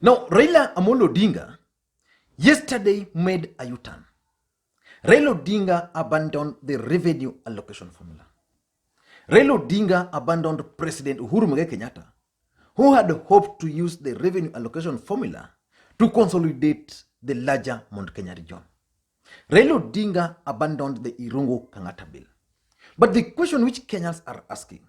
Now, Raila Odinga yesterday made a U-turn. Raila Odinga abandoned the revenue allocation formula. Raila Odinga abandoned President Uhuru Kenyatta, who had hoped to use the revenue allocation formula to consolidate the larger Mount Kenya region. Raila Odinga abandoned the Irungu Kangata bill. But the question which Kenyans are asking,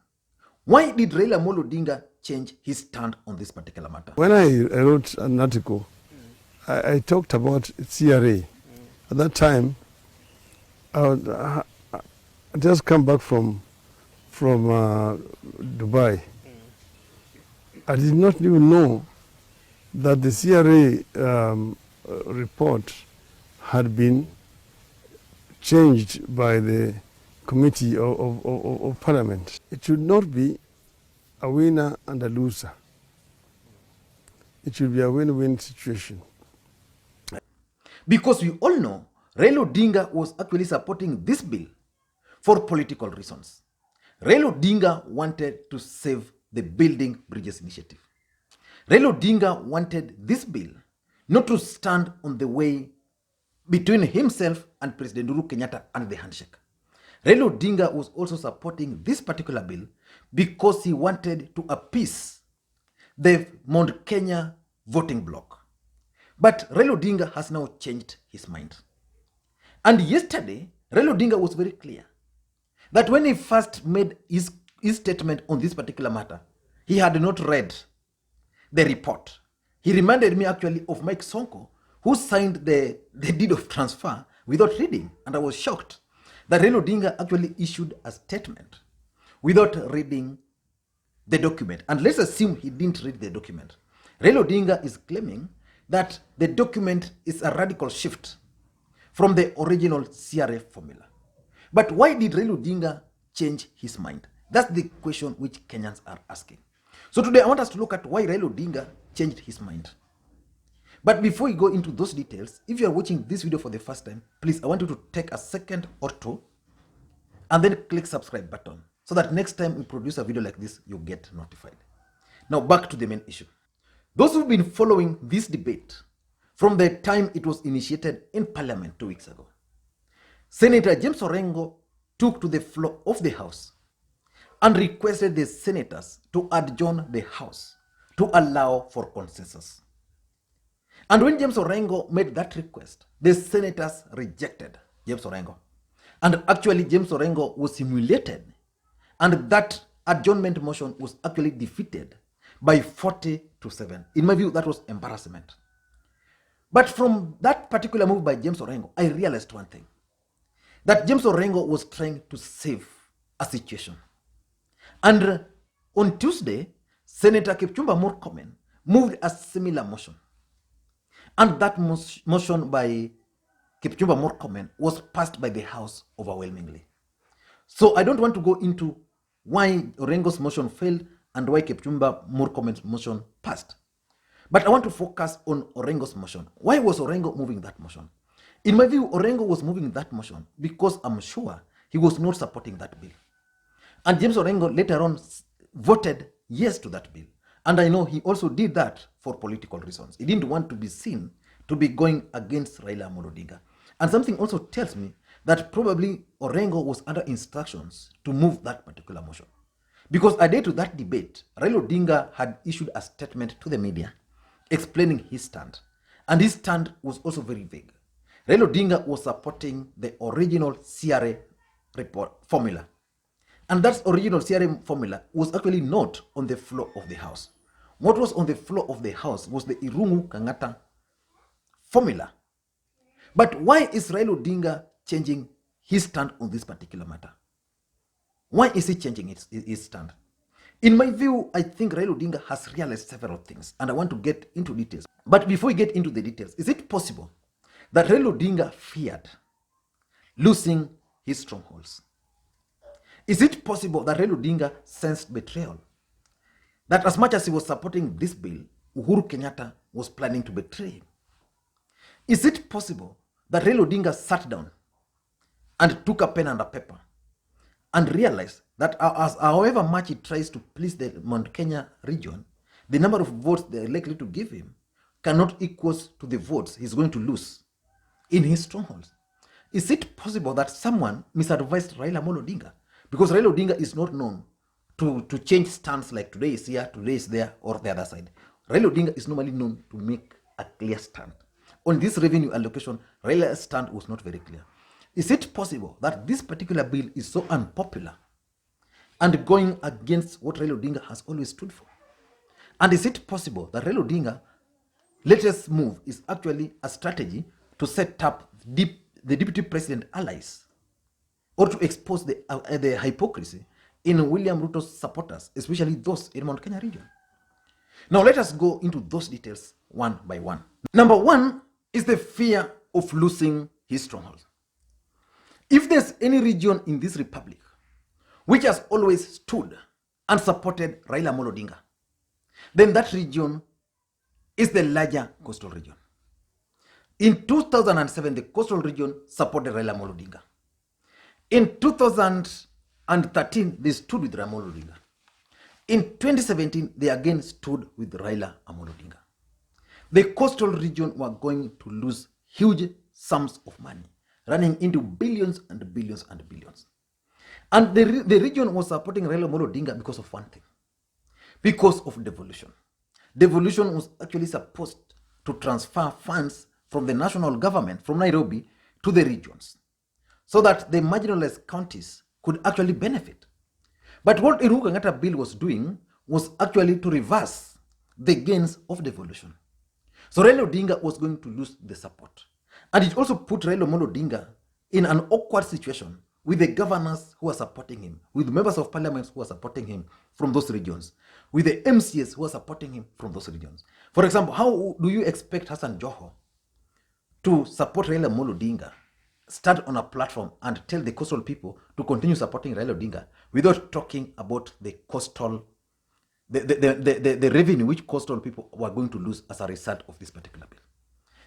why did Raila Odinga change his stand on this particular matter? When I wrote an article, I talked about CRA. At that time, I just come back from Dubai. I did not even know that the CRA report had been changed by the committee of Parliament. It should not be a winner and a loser. It should be a win-win situation. Because we all know Raila Odinga was actually supporting this bill for political reasons. Raila Odinga wanted to save the Building Bridges initiative. Raila Odinga wanted this bill not to stand on the way between himself and President Uhuru Kenyatta and the handshake. Raila Odinga was also supporting this particular bill because he wanted to appease the Mount Kenya voting bloc. But Raila Odinga has now changed his mind. And yesterday, Raila Odinga was very clear that when he first made his statement on this particular matter, he had not read the report. He reminded me actually of Mike Sonko, who signed the deed of transfer without reading. And I was shocked that Raila Odinga actually issued a statement without reading the document. And let's assume he didn't read the document. Raila Odinga is claiming that the document is a radical shift from the original CRA formula. But why did Raila Odinga change his mind? That's the question which Kenyans are asking. So today I want us to look at why Raila Odinga changed his mind. But before we go into those details, if you are watching this video for the first time, please, I want you to take a second or two and then click subscribe button so that next time we produce a video like this, you get notified. Now back to the main issue. Those who've been following this debate from the time it was initiated in Parliament 2 weeks ago, Senator James Orengo took to the floor of the House and requested the senators to adjourn the House to allow for consensus. And when James Orengo made that request, the senators rejected James Orengo. And actually, James Orengo was humiliated, and that adjournment motion was actually defeated by 40-7. In my view, that was embarrassment. But from that particular move by James Orengo, I realized one thing, that James Orengo was trying to save a situation. And on Tuesday, Senator Kipchumba Murkomen moved a similar motion. And that motion by Kipchumba Murkomen was passed by the House overwhelmingly. So I don't want to go into why Orengo's motion failed and why Kipchumba Murkomen's motion passed. But I want to focus on Orengo's motion. Why was Orengo moving that motion? In my view, Orengo was moving that motion because I'm sure he was not supporting that bill. And James Orengo later on voted yes to that bill. And I know he also did that for political reasons. He didn't want to be seen to be going against Raila Odinga. And something also tells me that probably Orengo was under instructions to move that particular motion. Because a day to that debate, Raila Odinga had issued a statement to the media explaining his stand. And his stand was also very vague. Raila Odinga was supporting the original CRA report formula. And that original CRA formula was actually not on the floor of the House. What was on the floor of the House was the Irungu Kangata formula. But why is Raila Odinga changing his stand on this particular matter? Why is he changing his stand? In my view, I think Raila Odinga has realized several things, and I want to get into details. But before we get into the details, is it possible that Raila Odinga feared losing his strongholds? Is it possible that Raila Odinga sensed betrayal? That as much as he was supporting this bill, Uhuru Kenyatta was planning to betray him? Is it possible that Raila Odinga sat down and took a pen and a paper and realized that however much he tries to please the Mount Kenya region, the number of votes they're likely to give him cannot equal to the votes he's going to lose in his strongholds. Is it possible that someone misadvised Raila Odinga? Because Raila Odinga is not known to change stance like today is here, today is there, or the other side. Raila Odinga is normally known to make a clear stand. On this revenue allocation, Raila's stand was not very clear. Is it possible that this particular bill is so unpopular and going against what Raila Odinga has always stood for? And is it possible that Raila Odinga's latest move is actually a strategy to set up the deputy president allies, or to expose the hypocrisy in William Ruto's supporters, especially those in Mount Kenya region? Now let us go into those details one by one. Number one is the fear of losing his stronghold. If there's any region in this republic which has always stood and supported Raila Odinga, then that region is the larger coastal region. In 2007, the coastal region supported Raila Odinga. In 2013, they stood with Raila Odinga. In 2017, they again stood with Raila Odinga. The coastal region were going to lose huge sums of money, running into billions and billions and billions. And the region was supporting Raila Odinga because of one thing, because of devolution. Devolution was actually supposed to transfer funds from the national government, from Nairobi, to the regions, so that the marginalized counties could actually benefit. But what Uhuru Kenyatta bill was doing was actually to reverse the gains of devolution. So Raila Odinga was going to lose the support. And it also put Raila Odinga in an awkward situation with the governors who are supporting him, with members of parliament who are supporting him from those regions, with the MCAs who are supporting him from those regions. For example, how do you expect Hassan Joho to support Raila Odinga, start on a platform and tell the coastal people to continue supporting Raila Odinga without talking about the coastal, the revenue which coastal people were going to lose as a result of this particular bill?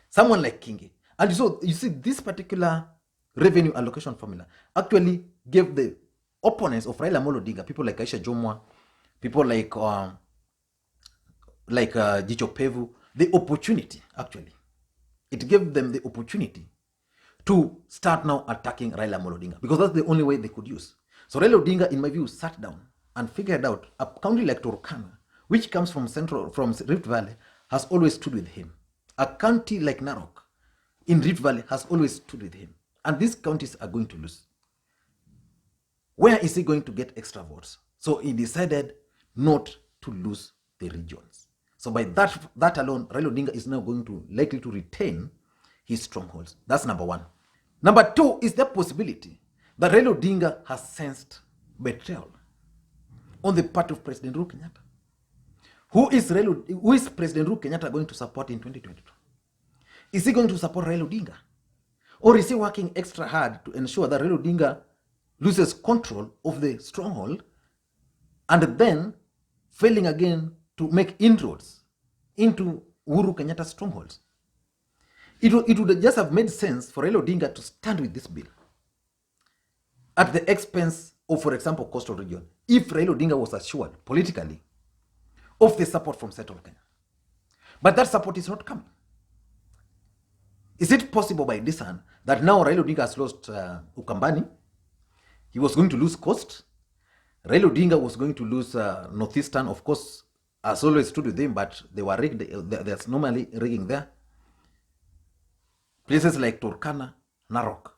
Someone like Kingi. And so you see, this particular revenue allocation formula actually gave the opponents of Raila Odinga, people like Aisha Jomwa, people like Jicho Pevu, the opportunity, actually. It gave them the opportunity to start now attacking Raila Odinga, because that's the only way they could use. So Raila Odinga, in my view, sat down and figured out a county like Turkana, which comes from Rift Valley, has always stood with him. A county like Narok in Rift Valley has always stood with him. And these counties are going to lose. Where is he going to get extra votes? So he decided not to lose the regions. So by that alone, Raila Odinga is now likely to retain his strongholds. That's number one. Number two is the possibility that Raila Odinga has sensed betrayal on the part of President Uhuru Kenyatta. Who is President Uhuru Kenyatta going to support in 2022? Is he going to support Raila Odinga? Or is he working extra hard to ensure that Raila Odinga loses control of the stronghold and then failing again to make inroads into Uhuru Kenyatta's strongholds? It would just have made sense for Raila Odinga to stand with this bill at the expense of, for example, coastal region, if Raila Odinga was assured politically of the support from Central Kenya. But that support is not coming. Is it possible by this hand that now Raila Odinga has lost Ukambani? He was going to lose Coast. Raila Odinga was going to lose Northeastern. Of course, as always stood with him, but they were rigged. There's normally rigging there. Places like Turkana, Narok.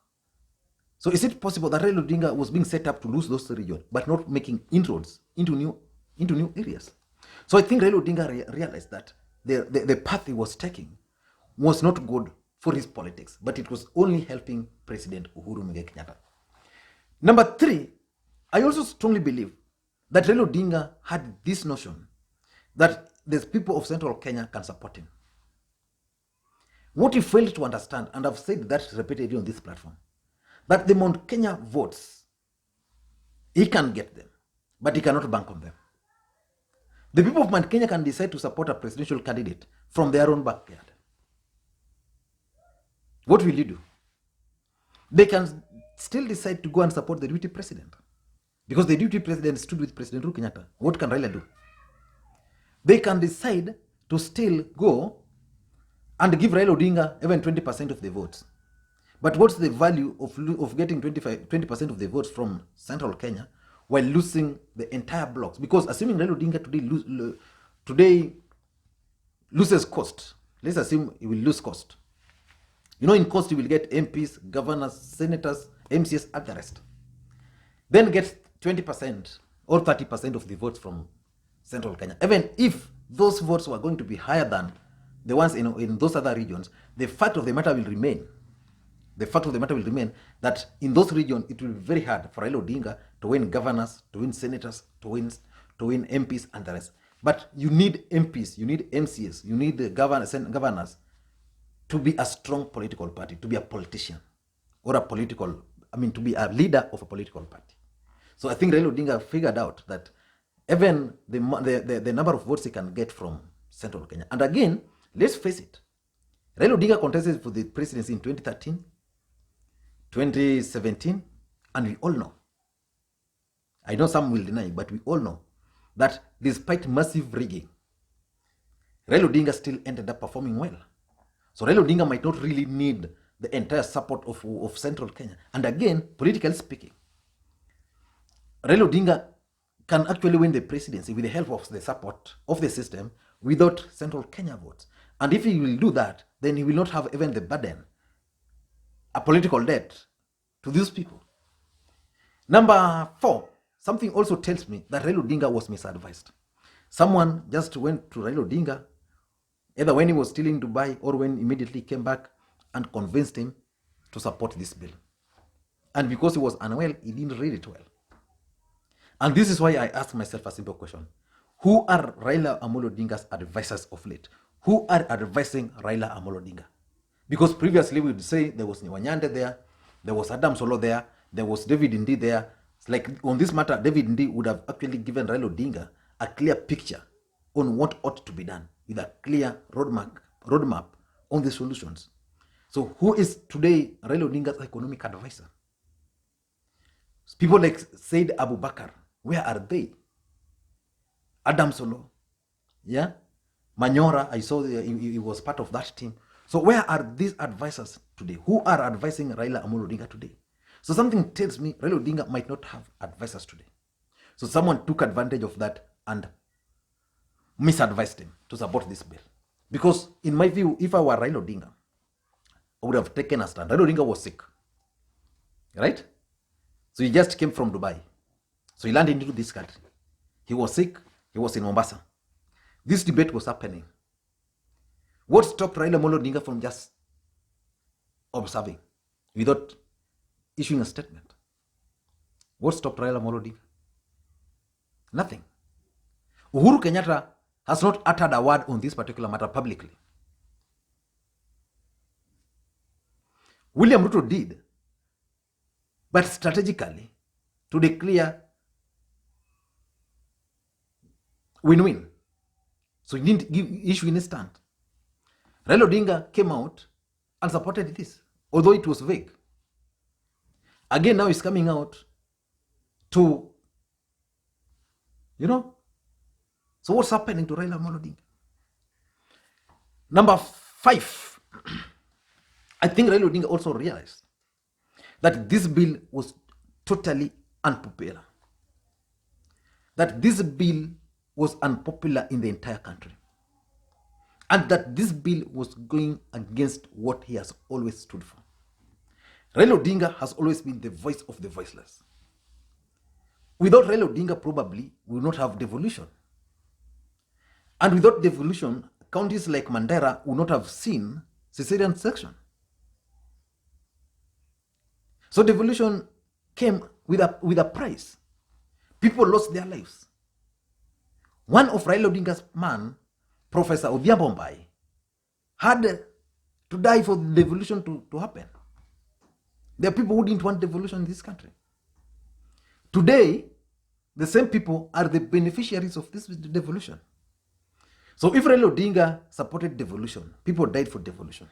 So is it possible that Raila Odinga was being set up to lose those regions, but not making inroads into new areas? So I think Raila Odinga realized that the path he was taking was not good for his politics, but it was only helping President Uhuru Kenyatta. Number three, I also strongly believe that Raila Odinga had this notion that the people of Central Kenya can support him. What he failed to understand, and I've said that repeatedly on this platform, that the Mount Kenya votes, he can get them, but he cannot bank on them. The people of Mount Kenya can decide to support a presidential candidate from their own backyard. What will you do? They can still decide to go and support the deputy president, because the deputy president stood with President Uhuru Kenyatta. What can Raila do? They can decide to still go and give Raila Odinga even 20% of the votes. But what's the value of getting 20% of the votes from Central Kenya while losing the entire blocks? Because assuming Raila Odinga today loses cost, let's assume he will lose cost. You know, in cost, you will get MPs, governors, senators, MCS, and the rest. Then get 20% or 30% of the votes from Central Kenya. Even if those votes were going to be higher than the ones in those other regions, the fact of the matter will remain. The fact of the matter will remain that in those regions, it will be very hard for Raila Odinga to win governors, to win senators, to win MPs, and the rest. But you need MPs, you need MCS, you need the governors to be a strong political party, to be a politician, or to be a leader of a political party. So I think Raila Odinga figured out that even the number of votes he can get from Central Kenya. And again, let's face it, Raila Odinga contested for the presidency in 2013, 2017, and we all know, I know some will deny, but we all know that despite massive rigging, Raila Odinga still ended up performing well. So Raila Odinga might not really need the entire support of Central Kenya. And again, politically speaking, Raila Odinga can actually win the presidency with the help of the support of the system without Central Kenya votes. And if he will do that, then he will not have even the burden, a political debt to these people. Number 4, something also tells me that Raila Odinga was misadvised. Someone just went to Raila Odinga, either when he was still in Dubai or when immediately came back, and convinced him to support this bill. And because he was unwell, he didn't read it well. And this is why I ask myself a simple question. Who are Raila Amolo Odinga's advisors of late? Who are advising Raila Amolo Odinga? Because previously we would say there was Niwanyande there was Adam Solo there was David Ndi there. It's like on this matter, David Ndi would have actually given Raila Odinga a clear picture on what ought to be done with a clear roadmap on the solutions. So who is today Raila Odinga's economic advisor? People like Said Abu Bakr, where are they? Adam Solo, yeah? Manyora, I saw he was part of that team. So where are these advisors today? Who are advising Raila Amolo Odinga today? So something tells me Raila Odinga might not have advisors today. So someone took advantage of that and misadvised him to support this bill. Because in my view, if I were Raila Odinga, I would have taken a stand. Raila Odinga was sick, right? So he just came from Dubai. So he landed into this country. He was sick. He was in Mombasa. This debate was happening. What stopped Raila Amolo Odinga from just observing without issuing a statement? What stopped Raila Amolo Odinga? Nothing. Uhuru Kenyatta has not uttered a word on this particular matter publicly. William Ruto did, but strategically to declare win-win. So he didn't issue any stand. Raila Odinga came out and supported this, although it was vague. Again, now he's coming out to, so what's happening to Raila Amolo Odinga? Number 5, I think Raila Odinga also realized that this bill was totally unpopular. That this bill was unpopular in the entire country. And that this bill was going against what he has always stood for. Raila Odinga has always been the voice of the voiceless. Without Raila Odinga, probably, we will not have devolution. And without devolution, counties like Mandera would not have seen cesarean section. So devolution came with a price. People lost their lives. One of Raila Odinga's man, Professor Odhiambo Mbai, had to die for the devolution to happen. There are people who didn't want devolution in this country. Today, the same people are the beneficiaries of this devolution. So if Raila Odinga supported devolution, people died for devolution.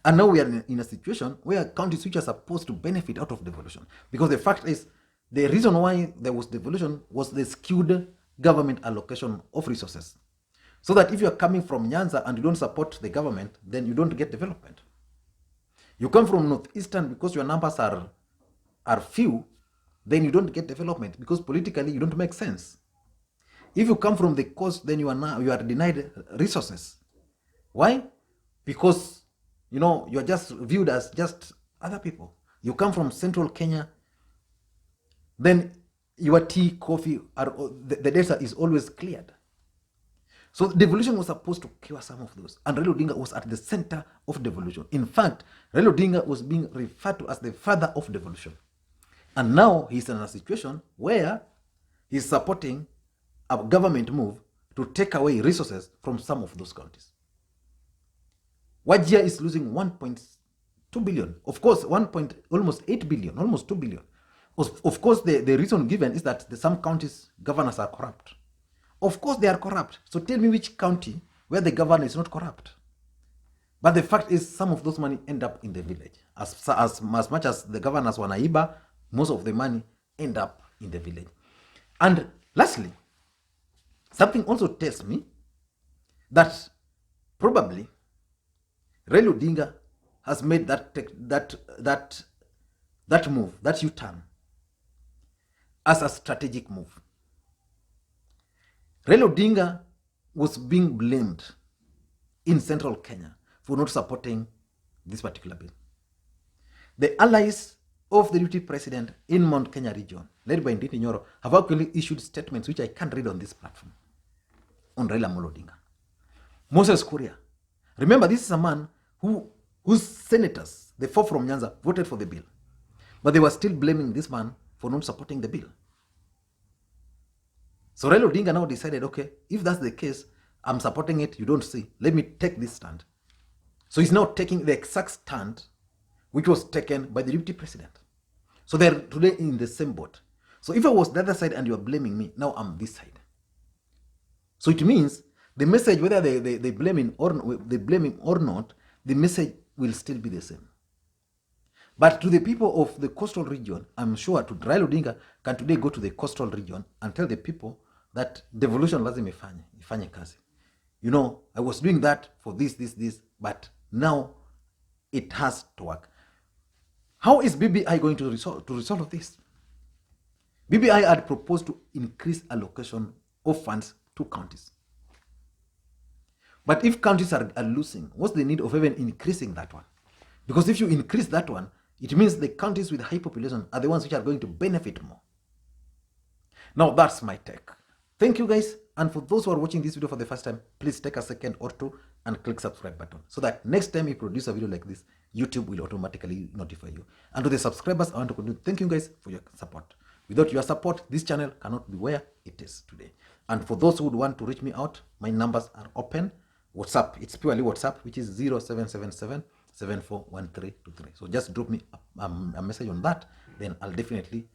And now we are in a situation where counties which are supposed to benefit out of devolution. Because the fact is, the reason why there was devolution was the skewed government allocation of resources. So that if you are coming from Nyanza and you don't support the government, then you don't get development. You come from Northeastern because your numbers are few, then you don't get development because politically you don't make sense. If you come from the coast, then you are denied resources. Why? Because you are just viewed as just other people. You come from Central Kenya, then your tea, coffee, the data is always cleared. So devolution was supposed to cure some of those. And Raila Odinga was at the center of devolution. In fact, Raila Odinga was being referred to as the father of devolution. And now he's in a situation where he's supporting a government move to take away resources from some of those counties. Wajir is losing 1.2 billion. Of course, almost 8 billion, almost 2 billion. Of course, the reason given is that some counties' governors are corrupt. Of course, they are corrupt. So tell me which county where the governor is not corrupt. But the fact is, some of those money end up in the village. As much as the governors wanaiba, most of the money end up in the village. And lastly, something also tells me that probably Raila Odinga has made that move, that U-turn, as a strategic move. Raila Odinga was being blamed in Central Kenya for not supporting this particular bill. The allies of the deputy president in Mount Kenya region, led by Nditi Nyoro, have actually issued statements which I can't read on this platform on Raila Odinga. Moses Kuria. Remember, this is a man whose senators, the 4 from Nyanza, voted for the bill. But they were still blaming this man for not supporting the bill. So Raila Odinga now decided, okay, if that's the case, I'm supporting it, you don't see, let me take this stand. So he's now taking the exact stand which was taken by the deputy president. So they're today in the same boat. So if I was the other side and you are blaming me, now I'm this side. So it means the message, whether they blame him or not, the message will still be the same. But to the people of the coastal region, I'm sure to Raila Odinga can today go to the coastal region and tell the people that devolution lazima ifanye kazi. You know, I was doing that for this, but now it has to work. How is BBI going to resolve this? BBI had proposed to increase allocation of funds to counties. But if counties are losing, what's the need of even increasing that one? Because if you increase that one, it means the counties with high population are the ones which are going to benefit more. Now that's my take. Thank you guys. And for those who are watching this video for the first time, please take a second or two and click subscribe button so that next time we produce a video like this, YouTube will automatically notify you. And to the subscribers, I want to continue thank you guys for your support. Without your support, this channel cannot be where it is today. And for those who would want to reach me out, my numbers are open. WhatsApp, it's purely WhatsApp, which is 0777 741323. So just drop me a message on that, then I'll definitely,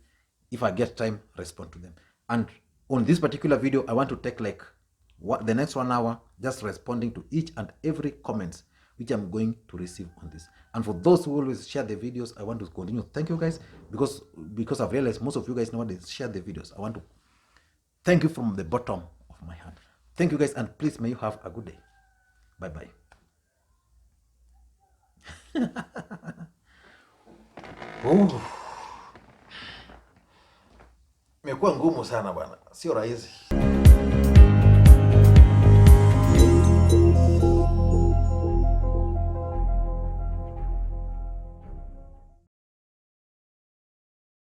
if I get time, respond to them. And on this particular video, I want to take like the next 1 hour just responding to each and every comments which I'm going to receive on this. And for those who always share the videos, I want to continue. Thank you guys, because I've realized most of you guys nowadays share the videos. I want to thank you from the bottom of my heart. Thank you guys, and please may you have a good day. Bye bye. Imekuwa ngumu sana bwana, sio rahisi.